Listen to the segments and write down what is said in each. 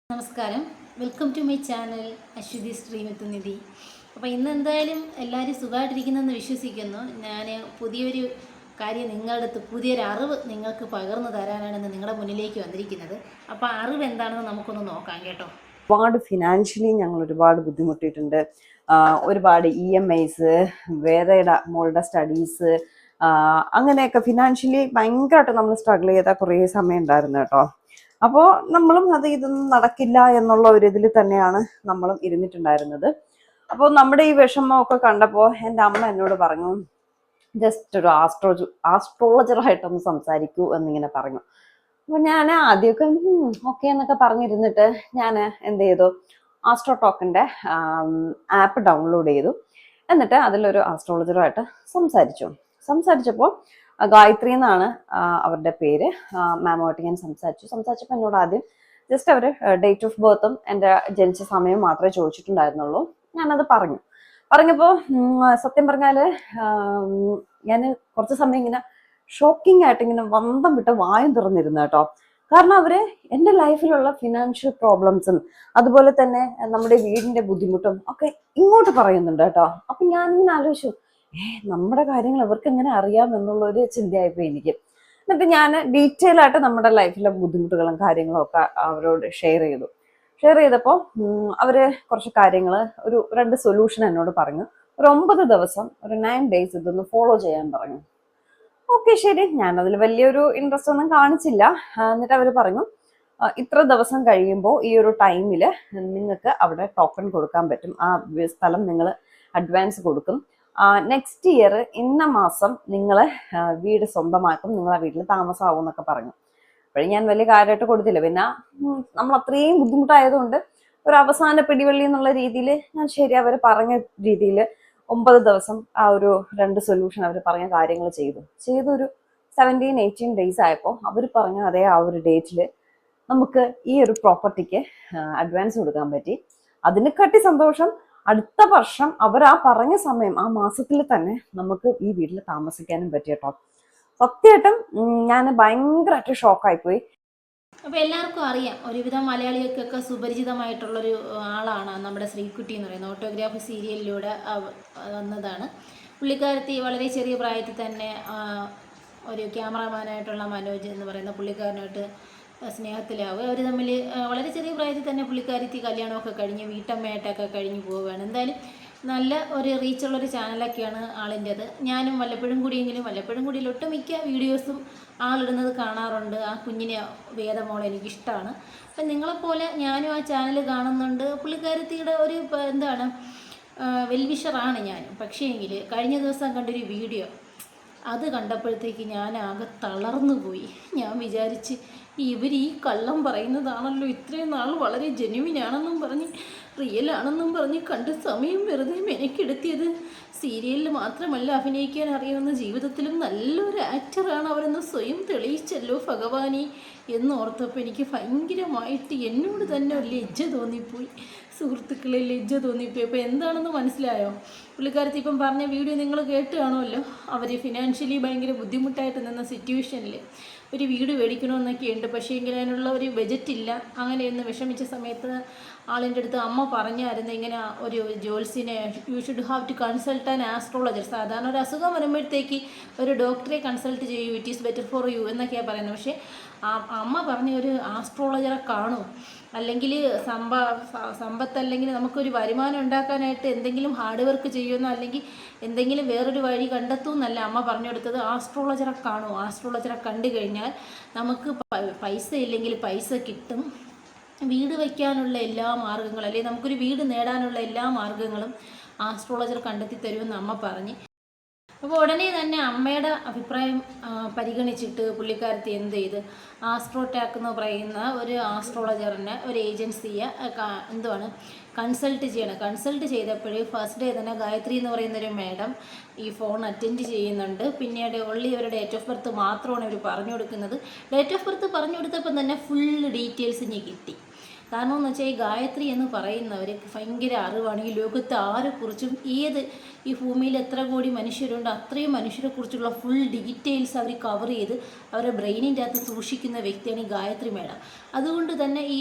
നമസ്കാരം, welcome to my channel Aswathy Sreemith Nidhi. അപ്പോൾ ഇന്ന് എന്തായാലും എല്ലാവരും സുഖമായിട്ടിരിക്കുന്നെന്ന് വിശ്വസിക്കുന്നു. ഞാൻ പുതിയൊരു കാര്യം നിങ്ങളുടെ അടുത്ത് പുതിയൊരു അറിവ് നിങ്ങൾക്ക് പകർന്നു തരാനാണ് ഇന്ന് നിങ്ങളുടെ മുന്നിലേക്ക് വന്നിരിക്കുന്നത്. അപ്പോൾ അറിവ് എന്താണെന്ന് നമുക്കൊന്ന് നോക്കാം കേട്ടോ. ഒരുപാട് ഫിനാൻഷ്യലി ഞങ്ങൾ ഒരുപാട് ബുദ്ധിമുട്ടിയിട്ടുണ്ട്. ഒരുപാട് EMIs, വേറെയുടെ മോളുടെ സ്റ്റഡീസ്, അങ്ങനെയൊക്കെ ഫിനാൻഷ്യലി ഭയങ്കരമായിട്ട് നമ്മൾ സ്ട്രഗിൾ ചെയ്ത കുറേ സമയം ഉണ്ടായിരുന്നു കേട്ടോ. അപ്പോൾ നമ്മളും ഇതൊന്നും നടക്കില്ല എന്നുള്ള ഒരു ഇതിൽ തന്നെയാണ് നമ്മളും ഇരുന്നിട്ടുണ്ടായിരുന്നത്. അപ്പോൾ നമ്മുടെ ഈ വിഷമമൊക്കെ കണ്ടപ്പോൾ എൻ്റെ അമ്മ എന്നോട് പറഞ്ഞു, ജസ്റ്റ് ഒരു ആസ്ട്രോളജറായിട്ടൊന്ന് സംസാരിക്കൂ എന്നിങ്ങനെ പറഞ്ഞു. അപ്പോൾ ഞാൻ ആദ്യമൊക്കെ ഓക്കെ എന്നൊക്കെ പറഞ്ഞിരുന്നിട്ട് ഞാൻ എന്ത് ചെയ്തു, ആസ്ട്രോടോക്കിൻ്റെ ആപ്പ് ഡൗൺലോഡ് ചെയ്തു. എന്നിട്ട് അതിലൊരു ആസ്ട്രോളജറുമായിട്ട് സംസാരിച്ചപ്പോൾ ഗായത്രി എന്നാണ് അവരുടെ പേര്. മാമുമായിട്ട് ഞാൻ സംസാരിച്ചപ്പോൾ എന്നോട് ആദ്യം ജസ്റ്റ് അവർ ഡേറ്റ് ഓഫ് ബർത്തും എൻ്റെ ജനിച്ച സമയം മാത്രമേ ചോദിച്ചിട്ടുണ്ടായിരുന്നുള്ളൂ. ഞാനത് പറഞ്ഞപ്പോൾ സത്യം പറഞ്ഞാൽ ഞാൻ കുറച്ച് സമയം ഇങ്ങനെ ഷോക്കിംഗ് ആയിട്ട് ഇങ്ങനെ വന്തം വിട്ട് വായും തുറന്നിരുന്നു കേട്ടോ. കാരണം അവര് എൻ്റെ ലൈഫിലുള്ള ഫിനാൻഷ്യൽ പ്രോബ്ലംസും അതുപോലെ തന്നെ നമ്മുടെ വീടിന്റെ ബുദ്ധിമുട്ടും ഒക്കെ ഇങ്ങോട്ട് പറയുന്നുണ്ട് കേട്ടോ. അപ്പൊ ഞാനിങ്ങനെ ആലോചിച്ചു, നമ്മുടെ കാര്യങ്ങൾ അവർക്ക് എങ്ങനെ അറിയാം എന്നുള്ളൊരു ചിന്തയായിപ്പോയി എനിക്ക്. എന്നിട്ട് ഞാൻ ഡീറ്റെയിൽ ആയിട്ട് നമ്മുടെ ലൈഫിലെ ബുദ്ധിമുട്ടുകളും കാര്യങ്ങളും ഒക്കെ അവരോട് ഷെയർ ചെയ്തപ്പോൾ അവര് കുറച്ച് കാര്യങ്ങൾ, ഒരു 2 സൊല്യൂഷൻ എന്നോട് പറഞ്ഞു. ഒരു 9 ദിവസം, ഒരു 9 days ഇതൊന്ന് ഫോളോ ചെയ്യാൻ പറഞ്ഞു. ഓക്കെ ശരി, ഞാനതിൽ വലിയൊരു ഇൻട്രസ്റ്റ് ഒന്നും കാണിച്ചില്ല. എന്നിട്ട് അവർ പറഞ്ഞു, ഇത്ര ദിവസം കഴിയുമ്പോൾ ഈ ഒരു ടൈമിൽ നിങ്ങൾക്ക് അവിടെ ടോക്കൺ കൊടുക്കാൻ പറ്റും. ആ സ്ഥലം നിങ്ങൾ അഡ്വാൻസ് കൊടുക്കും. നെക്സ്റ്റ് ഇയർ ഇന്ന മാസം നിങ്ങൾ വീട് സ്വന്തമാക്കും, നിങ്ങൾ ആ വീട്ടിൽ താമസമാവും എന്നൊക്കെ പറഞ്ഞു. അപ്പോഴും ഞാൻ വലിയ കാര്യമായിട്ട് കൊടുത്തില്ല. പിന്നെ നമ്മൾ അത്രയും ബുദ്ധിമുട്ടായതുകൊണ്ട് ഒരു അവസാന പിടിവള്ളി എന്നുള്ള രീതിയിൽ ഞാൻ ശരി അവർ പറഞ്ഞ രീതിയിൽ 9 ദിവസം ആ ഒരു 2 സൊല്യൂഷൻ അവർ പറഞ്ഞ കാര്യങ്ങൾ ചെയ്തൊരു 17-18 days ആയപ്പോൾ അവർ പറഞ്ഞ അതേ ആ ഒരു ഡേറ്റിൽ നമുക്ക് ഈ ഒരു പ്രോപ്പർട്ടിക്ക് അഡ്വാൻസ് കൊടുക്കാൻ പറ്റി. അതിനെക്കാട്ടി സന്തോഷം, അടുത്ത വർഷം അവർ ആ പറഞ്ഞ സമയം ആ മാസത്തിൽ തന്നെ നമുക്ക് ഈ വീട്ടിൽ താമസിക്കാനും പറ്റി കേട്ടോ. സത്യമായിട്ടും ഞാൻ ഭയങ്കരമായിട്ട് ഷോക്കായിപ്പോയി. അപ്പോൾ എല്ലാവർക്കും അറിയാം, ഒരുവിധം മലയാളികൾക്കൊക്കെ സുപരിചിതമായിട്ടുള്ളൊരു ആളാണ് നമ്മുടെ ശ്രീകുട്ടി എന്ന് പറയുന്നത്. ഓട്ടോഗ്രാഫ് സീരിയലിലൂടെ വന്നതാണ് പുള്ളിക്കാരത്തി. വളരെ ചെറിയ പ്രായത്തിൽ തന്നെ ഒരു ക്യാമറാമാനായിട്ടുള്ള മനോജ് എന്ന് പറയുന്ന പുള്ളിക്കാരനായിട്ട് സ്നേഹത്തിലാവുക. അവർ തമ്മിൽ വളരെ ചെറിയ പ്രായത്തിൽ തന്നെ പുള്ളിക്കാരത്തി കല്യാണമൊക്കെ കഴിഞ്ഞ് വീട്ടമ്മയായിട്ടൊക്കെ കഴിഞ്ഞ് പോവുകയാണ്. എന്തായാലും നല്ല ഒരു റീച്ചുള്ളൊരു ചാനലൊക്കെയാണ് ആളിൻ്റെത്. ഞാനും വല്ലപ്പോഴും കൂടിയിൽ ഒട്ടുമിക്ക വീഡിയോസും ആളിടുന്നത് കാണാറുണ്ട്. ആ കുഞ്ഞിനെ വേദമോളെ എനിക്കിഷ്ടമാണ്. അപ്പം നിങ്ങളെപ്പോലെ ഞാനും ആ ചാനൽ കാണുന്നുണ്ട്. പുള്ളിക്കാരത്തിയുടെ ഒരു വെൽവിഷറാണ് ഞാൻ. പക്ഷേ എങ്കിൽ കഴിഞ്ഞ ദിവസം കണ്ടൊരു വീഡിയോ അത് കണ്ടപ്പോഴത്തേക്ക് ഞാൻ ആകെ തളർന്നു പോയി. ഞാൻ വിചാരിച്ച്, ഇവർ ഈ കള്ളം പറയുന്നതാണല്ലോ ഇത്രയും നാൾ വളരെ ജെന്യുവിനാണെന്നും പറഞ്ഞ് റിയലാണെന്നും പറഞ്ഞ് കണ്ട് സമയം വെറുതെ മെനക്കെടുത്തിയത്. സീരിയലിൽ മാത്രമല്ല അഭിനയിക്കാൻ അറിയാവുന്ന, ജീവിതത്തിലും നല്ലൊരു ആക്ടറാണ് അവരെന്ന് സ്വയം തെളിയിച്ചല്ലോ ഭഗവാനെ എന്നോർത്തപ്പോൾ എനിക്ക് ഭയങ്കരമായിട്ട് എന്നോട് തന്നെ ലജ്ജ തോന്നിപ്പോയി. സുഹൃത്തുക്കളെ, ലജ്ജ തോന്നിപ്പോയി. അപ്പോൾ എന്താണെന്ന് മനസ്സിലായോ? പുള്ളിക്കാരത്തി ഇപ്പം പറഞ്ഞ വീഡിയോ നിങ്ങൾ കേട്ട് കാണുമല്ലോ. അവർ ഫിനാൻഷ്യലി ഭയങ്കര ബുദ്ധിമുട്ടായിട്ട് നിന്ന സിറ്റുവേഷനിൽ ഒരു വീട് മേടിക്കണമെന്നൊക്കെ ഉണ്ട്. പക്ഷേ എങ്കിൽ അതിനുള്ള ഒരു ബജറ്റില്ല. അങ്ങനെയൊന്ന് വിഷമിച്ച സമയത്ത് ആളിൻ്റെ അടുത്ത് അമ്മ പറഞ്ഞായിരുന്നു, ഇങ്ങനെ ഒരു ജോൽസിനെ you should have to consult an astrologer. സാധാരണ ഒരു അസുഖം വരുമ്പോഴത്തേക്ക് ഒരു ഡോക്ടറെ കൺസൾട്ട് ചെയ്യൂ, it is better for you എന്നൊക്കെയാണ് പറയുന്നത്. പക്ഷേ അമ്മ പറഞ്ഞ ഒരു ആസ്ട്രോളജറെ കാണൂ, അല്ലെങ്കിൽ സമ്പത്ത്, അല്ലെങ്കിൽ നമുക്കൊരു വരുമാനം ഉണ്ടാക്കാനായിട്ട് എന്തെങ്കിലും ഹാർഡ് വർക്ക് ചെയ്യുമെന്നോ അല്ലെങ്കിൽ എന്തെങ്കിലും വേറൊരു വഴി കണ്ടെത്തൂ എന്നല്ല അമ്മ പറഞ്ഞു കൊടുത്തത്. ആസ്ട്രോളജറെ കാണൂ, ആസ്ട്രോളജറെ കണ്ടു കഴിഞ്ഞാൽ നമുക്ക് പൈസ ഇല്ലെങ്കിൽ പൈസ കിട്ടും, വീട് വയ്ക്കാനുള്ള എല്ലാ മാർഗ്ഗങ്ങളും അല്ലെങ്കിൽ നമുക്കൊരു വീട് നേടാനുള്ള എല്ലാ മാർഗ്ഗങ്ങളും ആസ്ട്രോളജർ കണ്ടെത്തി തരുമെന്ന് അമ്മ പറഞ്ഞ്. അപ്പോൾ ഉടനെ തന്നെ അമ്മയുടെ അഭിപ്രായം പരിഗണിച്ചിട്ട് പുള്ളിക്കാരത്തി എന്ത് ചെയ്ത്, ആസ്ട്രോടാക്ക് എന്ന് പറയുന്ന ഒരു ആസ്ട്രോളജറിനെ, ഒരു ഏജൻസിയെ കൺസൾട്ട് ചെയ്യണം. കൺസൾട്ട് ചെയ്തപ്പോൾ ഫസ്റ്റ് ഡേ തന്നെ ഗായത്രി എന്ന് പറയുന്നൊരു മാഡം ഈ ഫോൺ അറ്റൻഡ് ചെയ്യുന്നുണ്ട്. പിന്നീട് ഒള്ളി ഇവരുടെ ഡേറ്റ് ഓഫ് ബർത്ത് മാത്രമാണ് ഇവർ പറഞ്ഞു കൊടുക്കുന്നത്. ഡേറ്റ് ഓഫ് ബർത്ത് പറഞ്ഞു കൊടുത്തപ്പോൾ തന്നെ ഫുൾ ഡീറ്റെയിൽസ് ഇനി കിട്ടി. കാരണം എന്ന് വെച്ചാൽ ഈ ഗായത്രി എന്ന് പറയുന്നവർ ഭയങ്കര അറിവാണ്. ഈ ലോകത്ത് ആരെക്കുറിച്ചും ഈ ഭൂമിയിൽ എത്ര കോടി മനുഷ്യരുണ്ട് അത്രയും മനുഷ്യരെക്കുറിച്ചുള്ള ഫുൾ ഡീറ്റെയിൽസ് അവർ കവർ ചെയ്ത് അവരുടെ ബ്രെയിനിൻ്റെ അകത്ത് സൂക്ഷിക്കുന്ന വ്യക്തിയാണ് ഈ ഗായത്രി മേഡം. അതുകൊണ്ട് തന്നെ ഈ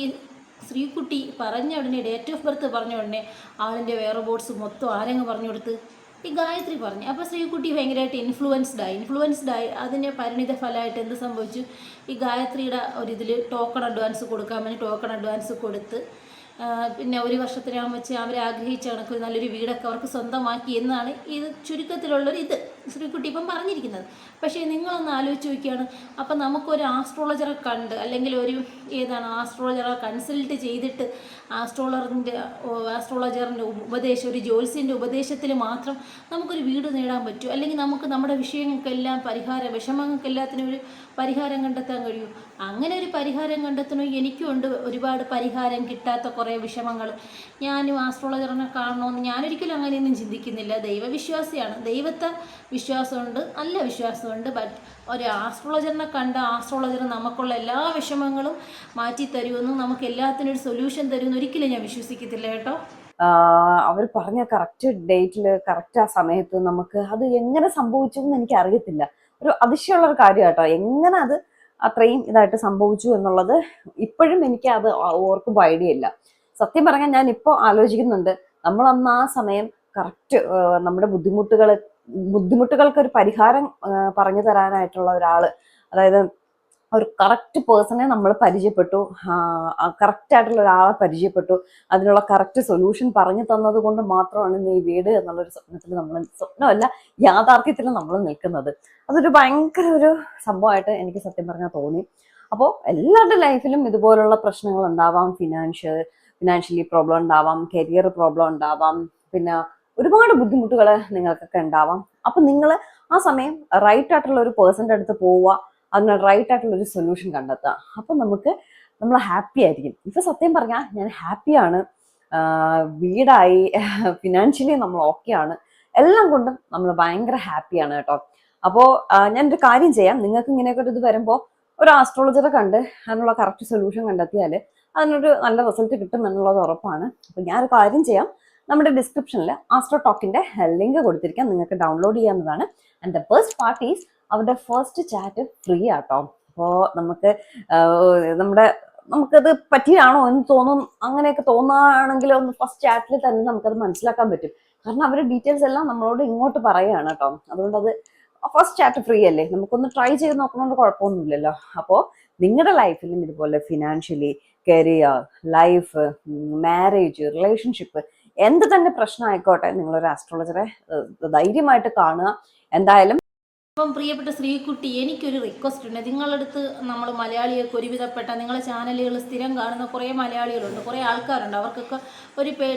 ശ്രീകുട്ടി പറഞ്ഞ ഉടനെ ഡേറ്റ് ഓഫ് ബർത്ത് പറഞ്ഞ ഉടനെ ആളിൻ്റെ വേറെ ബോർഡ്സ് മൊത്തം ആരെങ്ങ് പറഞ്ഞു കൊടുത്ത് ഈ ഗായത്രി പറഞ്ഞു. അപ്പോൾ ശ്രീകുട്ടി ഭയങ്കരമായിട്ട് ഇൻഫ്ലുവൻസ്ഡായി. അതിൻ്റെ പരിണിത ഫലമായിട്ട് എന്ത് സംഭവിച്ചു, ഈ ഗായത്രിയുടെ ഒരിതിൽ ടോക്കൺ അഡ്വാൻസ് കൊടുക്കാൻ വേണ്ടി ടോക്കൺ അഡ്വാൻസ് കൊടുത്ത് പിന്നെ ഒരു വർഷത്തിനകം വെച്ച് അവർ ആഗ്രഹിച്ച കണക്ക് നല്ലൊരു വീടൊക്കെ അവർക്ക് സ്വന്തമാക്കി എന്നാണ് ഇത് ചുരുക്കത്തിലുള്ളൊരു ഇത് ശ്രീകുട്ടി ഇപ്പം പറഞ്ഞിരിക്കുന്നത്. പക്ഷേ നിങ്ങളൊന്ന് ആലോചിച്ച് നോക്കിയാണ്, അപ്പം നമുക്കൊരു ആസ്ട്രോളജറെ കണ്ട് അല്ലെങ്കിൽ ഒരു ആസ്ട്രോളജറെ കൺസൾട്ട് ചെയ്തിട്ട് ആസ്ട്രോളജറിൻ്റെ ഉപദേശം, ഒരു ജ്യോത്സ്യൻ്റെ ഉപദേശത്തിൽ മാത്രം നമുക്കൊരു വീട് നേടാൻ പറ്റും, അല്ലെങ്കിൽ നമുക്ക് നമ്മുടെ വിഷയങ്ങൾക്കെല്ലാം വിഷമങ്ങൾക്കെല്ലാത്തിനും ഒരു പരിഹാരം കണ്ടെത്താൻ കഴിയും. അങ്ങനെ ഒരു പരിഹാരം കണ്ടെത്തണമെങ്കിൽ എനിക്കുണ്ട് ഒരുപാട് പരിഹാരം കിട്ടാത്ത കുറേ വിഷമങ്ങൾ. ഞാനും ആസ്ട്രോളജറിനെ കാണണമെന്ന് ഞാനൊരിക്കലും അങ്ങനെയൊന്നും ചിന്തിക്കുന്നില്ല. ദൈവവിശ്വാസിയാണ്, ദൈവത്തെ വിശ്വാസമുണ്ട്, നല്ല വിശ്വാസമുണ്ട്. ബട്ട് ഒരു ആസ്ട്രോളജറിനെ കണ്ട ആസ്ട്രോളജർ നമുക്കുള്ള എല്ലാ വിഷമങ്ങളും മാറ്റി തരുമെന്നും നമുക്ക് എല്ലാത്തിനും ഒരു സൊല്യൂഷൻ തരുമെന്ന് ഒരിക്കലും ഞാൻ വിശ്വസിക്കത്തില്ല കേട്ടോ. അവർ പറഞ്ഞ കറക്റ്റ് ഡേറ്റിൽ കറക്റ്റ് ആ സമയത്ത് നമുക്ക് അത് എങ്ങനെ സംഭവിച്ചു എന്ന് എനിക്ക് അറിയത്തില്ല. ഒരു അതിശയമുള്ളൊരു കാര്യം കേട്ടോ, എങ്ങനെ അത് അത്രയും ഇതായിട്ട് സംഭവിച്ചു എന്നുള്ളത് ഇപ്പോഴും എനിക്ക് അത് ഓർക്കുമ്പോൾ ഐഡിയ ഇല്ല. സത്യം പറഞ്ഞാൽ ഞാൻ ഇപ്പോൾ ആലോചിക്കുന്നുണ്ട്, നമ്മളന്ന് ആ സമയം കറക്റ്റ് നമ്മുടെ ബുദ്ധിമുട്ടുകൾക്ക് ഒരു പരിഹാരം പറഞ്ഞു തരാനായിട്ടുള്ള ഒരാള്, അതായത് ഒരു കറക്റ്റ് പേഴ്സണെ നമ്മൾ പരിചയപ്പെട്ടു, കറക്റ്റ് ആയിട്ടുള്ള ഒരാളെ പരിചയപ്പെട്ടു, അതിനുള്ള കറക്റ്റ് സൊല്യൂഷൻ പറഞ്ഞു തന്നത് കൊണ്ട് മാത്രമാണ് ഈ വീട് എന്നുള്ളൊരു സ്വപ്നമല്ല യാഥാർത്ഥ്യത്തിൽ നമ്മൾ നിൽക്കുന്നത്. അതൊരു ഭയങ്കര ഒരു സംഭവമായിട്ട് എനിക്ക് സത്യം പറഞ്ഞാൽ തോന്നി. അപ്പോൾ എല്ലാവരുടെ ലൈഫിലും ഇതുപോലുള്ള പ്രശ്നങ്ങൾ ഉണ്ടാവാം, ഫിനാൻഷ്യലി പ്രോബ്ലം ഉണ്ടാവാം, കരിയർ പ്രോബ്ലം ഉണ്ടാവാം, പിന്നെ ഒരുപാട് ബുദ്ധിമുട്ടുകൾ നിങ്ങൾക്കൊക്കെ ഉണ്ടാവാം. അപ്പൊ നിങ്ങൾ ആ സമയം റൈറ്റ് ആയിട്ടുള്ള ഒരു പേഴ്സന്റെ അടുത്ത് പോവുക, അതിന് റൈറ്റ് ആയിട്ടുള്ള ഒരു സൊല്യൂഷൻ കണ്ടെത്തുക. അപ്പൊ നമ്മൾ ഹാപ്പി ആയിരിക്കും. ഇപ്പൊ സത്യം പറഞ്ഞാൽ ഞാൻ ഹാപ്പിയാണ്, വീടായി, ഫിനാൻഷ്യലി നമ്മൾ ഓക്കെയാണ്, എല്ലാം കൊണ്ടും നമ്മൾ ഭയങ്കര ഹാപ്പിയാണ് കേട്ടോ. അപ്പോൾ ഞാനൊരു കാര്യം ചെയ്യാം, നിങ്ങൾക്ക് ഇങ്ങനെയൊക്കെ ഒരു ഇത് വരുമ്പോൾ ഒരു ആസ്ട്രോളജറെ കണ്ട് അതിനുള്ള കറക്റ്റ് സൊല്യൂഷൻ കണ്ടെത്തിയാൽ അതിനൊരു നല്ല റിസൾട്ട് കിട്ടും എന്നുള്ളത് ഉറപ്പാണ്. അപ്പൊ ഞാനൊരു കാര്യം ചെയ്യാം, നമ്മുടെ ഡിസ്ക്രിപ്ഷനിൽ ആസ്ട്രോടോക്കിന്റെ ലിങ്ക് കൊടുത്തിരിക്കാം, നിങ്ങൾക്ക് ഡൗൺലോഡ് ചെയ്യാവുന്നതാണ്. And the best part is അവരുടെ ഫസ്റ്റ് ചാറ്റ് ഫ്രീ ആട്ടോ. അപ്പോൾ നമുക്കത് പറ്റിയാണോ എന്ന് തോന്നും, അങ്ങനെയൊക്കെ തോന്നുകയാണെങ്കിൽ ഒന്ന് ഫസ്റ്റ് ചാറ്റിൽ തന്നെ നമുക്കത് മനസ്സിലാക്കാൻ പറ്റും. കാരണം അവരുടെ ഡീറ്റെയിൽസ് എല്ലാം നമ്മളോട് ഇങ്ങോട്ട് പറയുകയാണ് കേട്ടോ. അതുകൊണ്ട് അത് ഫസ്റ്റ് ചാറ്റ് ഫ്രീ അല്ലേ, നമുക്കൊന്ന് ട്രൈ ചെയ്ത് നോക്കുന്നതുകൊണ്ട് കുഴപ്പമൊന്നുമില്ലല്ലോ. അപ്പോൾ നിങ്ങളുടെ ലൈഫിലും ഇതുപോലെ financially, career, life, marriage, relationship എന്ത് തന്നെ പ്രശ്നം ആയിക്കോട്ടെ, നിങ്ങളൊരു ആസ്ട്രോളജറെ ധൈര്യമായിട്ട് കാണുക. എന്തായാലും അപ്പം പ്രിയപ്പെട്ട ശ്രീകുട്ടി, എനിക്കൊരു റിക്വസ്റ്റ് ഉണ്ട്. നിങ്ങളടുത്ത് നമ്മൾ മലയാളികൾക്ക് ഒരുവിധപ്പെട്ട നിങ്ങളെ ചാനലുകൾ സ്ഥിരം കാണുന്ന കുറേ മലയാളികളുണ്ട്, കുറേ ആൾക്കാരുണ്ട്. അവർക്കൊക്കെ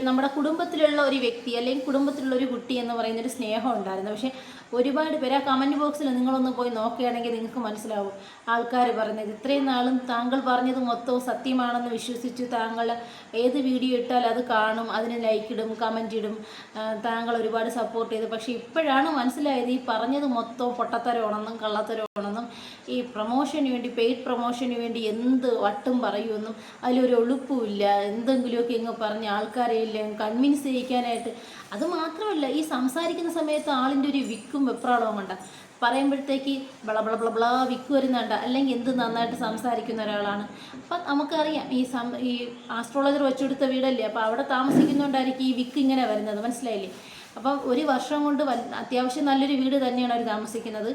നമ്മുടെ കുടുംബത്തിലുള്ള ഒരു വ്യക്തി അല്ലെങ്കിൽ കുടുംബത്തിലുള്ള ഒരു കുട്ടി എന്ന് പറയുന്നൊരു സ്നേഹം ഉണ്ടായിരുന്നു. പക്ഷേ ഒരുപാട് പേര് ആ കമൻറ്റ് ബോക്സിൽ നിങ്ങളൊന്ന് പോയി നോക്കുകയാണെങ്കിൽ നിങ്ങൾക്ക് മനസ്സിലാവും ആൾക്കാർ പറഞ്ഞത്. ഇത്രയും നാളും താങ്കൾ പറഞ്ഞത് മൊത്തവും സത്യമാണെന്ന് വിശ്വസിച്ചു താങ്കൾ ഏത് വീഡിയോ ഇട്ടാൽ അത് കാണും, അതിന് ലൈക്ക് ഇടും, കമൻറ്റ് ഇടും, താങ്കൾ ഒരുപാട് സപ്പോർട്ട് ചെയ്തു. പക്ഷേ ഇപ്പോഴാണ് മനസ്സിലായത് ഈ പറഞ്ഞത് മൊത്തവും പൊട്ടത്തരമാണെന്നും കള്ളത്തരമാണെന്നും, ഈ പ്രൊമോഷന് വേണ്ടി, പെയ്ഡ് പ്രൊമോഷന് വേണ്ടി എന്ത് വട്ടും പറയുമെന്നും അതിലൊരു ഒളുപ്പുമില്ല, എന്തെങ്കിലുമൊക്കെ ഇങ്ങ് പറഞ്ഞ് ആൾക്കാരെ എല്ലാം കൺവിൻസ് ചെയ്യിക്കാനായിട്ട്. അതുമാത്രമല്ല, ഈ സംസാരിക്കുന്ന സമയത്ത് ആളിൻ്റെ ഒരു വിക്കും വെപ്രാളവും കണ്ട പറയുമ്പോഴത്തേക്ക് ബ്ല വിക്ക് വരുന്നുണ്ട്, അല്ലെങ്കിൽ എന്ത് നന്നായിട്ട് സംസാരിക്കുന്ന ഒരാളാണ്. അപ്പം നമുക്കറിയാം ഈ ആസ്ട്രോളജർ വെച്ചുകൊടുത്ത വീടല്ലേ, അപ്പോൾ അവിടെ താമസിക്കുന്നതുകൊണ്ടായിരിക്കും ഈ വിക്ക് ഇങ്ങനെ വരുന്നത്, മനസ്സിലായില്ലേ? അപ്പം ഒരു വർഷം കൊണ്ട് അത്യാവശ്യം നല്ലൊരു വീട് തന്നെയാണ് അവർ താമസിക്കുന്നത്.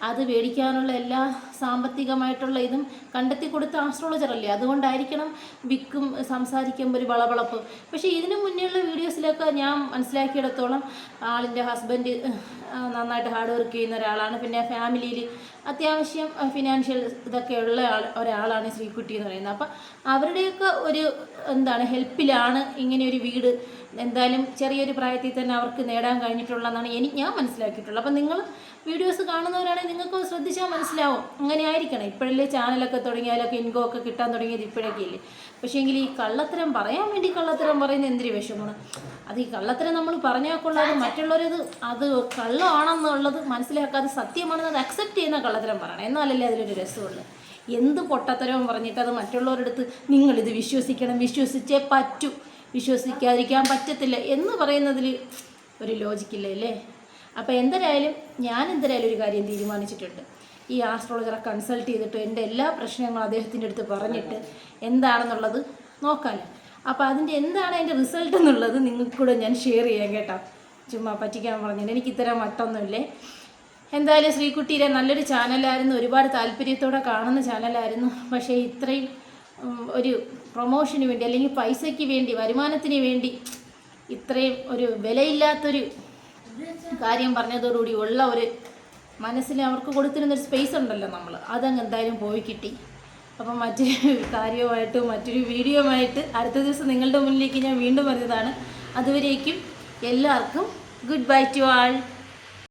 അത് മേടിക്കാനുള്ള എല്ലാ സാമ്പത്തികമായിട്ടുള്ള ഇതും കണ്ടെത്തി കൊടുത്ത ആസ്ട്രോളജർ അല്ലേ, അതുകൊണ്ടായിരിക്കണം വിക്കും സംസാരിക്കുമ്പോൾ ഒരു വളവളപ്പ്. പക്ഷേ ഇതിനു മുന്നേയുള്ള വീഡിയോസിലൊക്കെ ഞാൻ മനസ്സിലാക്കിയിടത്തോളം ആളിൻ്റെ ഹസ്ബൻഡ് നന്നായിട്ട് ഹാർഡ് വർക്ക് ചെയ്യുന്ന ഒരാളാണ്. പിന്നെ ഫാമിലിയിൽ അത്യാവശ്യം ഫിനാൻഷ്യൽ ഇതൊക്കെ ഉള്ള ഒരാളാണ് ശ്രീകുട്ടി എന്ന് പറയുന്നത്. അപ്പം അവരുടെയൊക്കെ ഒരു ഹെൽപ്പിലാണ് ഇങ്ങനെ ഒരു വീട് എന്തായാലും ചെറിയൊരു പ്രായത്തിൽ തന്നെ അവർക്ക് നേടാൻ കഴിഞ്ഞിട്ടുള്ളതെന്നാണ് ഞാൻ മനസ്സിലാക്കിയിട്ടുള്ളത്. അപ്പം നിങ്ങൾ വീഡിയോസ് കാണുന്നവരാണെങ്കിൽ നിങ്ങൾക്ക് ശ്രദ്ധിച്ചാൽ മനസ്സിലാവും, അങ്ങനെ ആയിരിക്കണം. ഇപ്പോഴല്ലേ ചാനലൊക്കെ തുടങ്ങിയാലൊക്കെ ഇൻകോ ഒക്കെ കിട്ടാൻ തുടങ്ങിയത് ഇപ്പോഴൊക്കെ ഇല്ലേ. പക്ഷേ എങ്കിൽ ഈ കള്ളത്തരം പറയാൻ വേണ്ടി കള്ളത്തരം പറയുന്ന എന്തൊരു വിഷമമാണ്. അത് ഈ കള്ളത്തരം നമ്മൾ പറഞ്ഞാൽ കൊള്ളാതെ മറ്റുള്ളവരത് അത് കള്ളമാണെന്നുള്ളത് മനസ്സിലാക്കാതെ സത്യമാണെന്ന് അത് അക്സെപ്റ്റ് ചെയ്യുന്ന കള്ളത്തരം പറയണം, എന്നാലല്ലേ അതിലൊരു രസമുള്ളൂ. എന്ത് പൊട്ടത്തരവും പറഞ്ഞിട്ട് അത് മറ്റുള്ളവരുടെ അടുത്ത് നിങ്ങളിത് വിശ്വസിക്കണം, വിശ്വസിച്ചേ പറ്റൂ, വിശ്വസിക്കാതിരിക്കാൻ പറ്റത്തില്ല എന്ന് പറയുന്നതിൽ ഒരു ലോജിക്കില്ല അല്ലേ. അപ്പോൾ ഞാൻ എന്തായാലും ഒരു കാര്യം തീരുമാനിച്ചിട്ടുണ്ട്. ഈ ആസ്ട്രോളജറെ കൺസൾട്ട് ചെയ്തിട്ട് എൻ്റെ എല്ലാ പ്രശ്നങ്ങളും അദ്ദേഹത്തിൻ്റെ അടുത്ത് പറഞ്ഞിട്ട് എന്താണെന്നുള്ളത് നോക്കാമല്ലോ. അപ്പോൾ അതിൻ്റെ എന്താണ് അതിൻ്റെ റിസൾട്ട് എന്നുള്ളത് നിങ്ങൾക്ക് കൂടെ ഞാൻ ഷെയർ ചെയ്യാം കേട്ടോ. ചുമ്മാ പറ്റിക്കാൻ പറഞ്ഞത്, എനിക്ക് ഇത്തരം മട്ടൊന്നുമില്ലേ. എന്തായാലും ശ്രീകുട്ടിയുടെ നല്ലൊരു ചാനലായിരുന്നു, ഒരുപാട് താല്പര്യത്തോടെ കാണുന്ന ചാനലായിരുന്നു. പക്ഷേ ഇത്രയും ഒരു പ്രൊമോഷന് വേണ്ടി അല്ലെങ്കിൽ പൈസയ്ക്ക് വേണ്ടി, വരുമാനത്തിന് വേണ്ടി ഇത്രയും ഒരു വിലയില്ലാത്തൊരു കാര്യം പറഞ്ഞതോടുകൂടി ഉള്ള ഒരു മനസ്സിൽ അവർക്ക് കൊടുത്തിരുന്നൊരു സ്പേസ് ഉണ്ടല്ലോ നമ്മൾ, അതങ്ങ് എന്തായാലും പോയി കിട്ടി. അപ്പം മറ്റൊരു കാര്യവുമായിട്ട് മറ്റൊരു വീഡിയോയുമായിട്ട് അടുത്ത ദിവസം നിങ്ങളുടെ മുന്നിലേക്ക് ഞാൻ വീണ്ടും വരുന്നതാണ്. അതുവരേക്കും എല്ലാവർക്കും ഗുഡ് ബൈ ടു ആൾ.